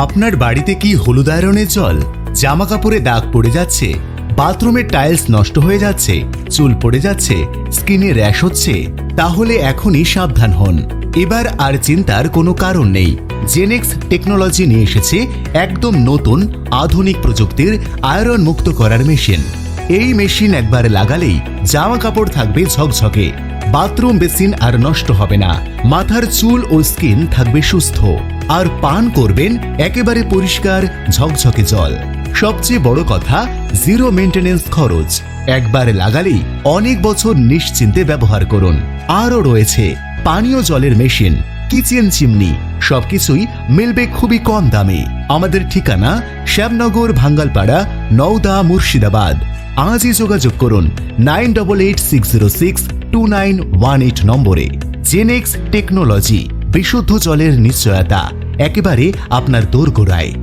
আপনার বাড়িতে কি হলুদ আয়রনের জল, জামা কাপড়ে দাগ পড়ে যাচ্ছে, বাথরুমের টাইলস নষ্ট হয়ে যাচ্ছে, চুল পড়ে যাচ্ছে, স্কিনে র্যাশ হচ্ছে? তাহলে এখনই সাবধান হন। এবার আর চিন্তার কোনো কারণ নেই। জেনেক্স টেকনোলজি নিয়ে এসেছে একদম নতুন আধুনিক প্রযুক্তির আয়রন মুক্ত করার মেশিন। এই মেশিন একবার লাগালেই জামা কাপড় থাকবে ঝকঝকে, বাথরুম বেসিন আর নষ্ট হবে না, মাথার চুল ও স্কিন থাকবে সুস্থ, আর পান করবেন একেবারে পরিষ্কার ঝকঝকে জল। সবচেয়ে বড় কথা, জিরো মেইনটেনেন্স খরচ। একবার লাগালেই অনেক বছর নিশ্চিন্তে ব্যবহার করুন। আরও রয়েছে পানীয় জলের মেশিন, কিচেন চিমনি, সবকিছুই মিলবে খুবই কম দামে। আমাদের ঠিকানা শ্যামনগর, ভাঙ্গালপাড়া, নওদা, মুর্শিদাবাদ। আজই যোগাযোগ করুন 9886062918 নম্বরে। জেনেক্স টেকনোলজি, বিশুদ্ধ জলের নিশ্চয়তা, একেবারে আপনার দোরগোড়ায়।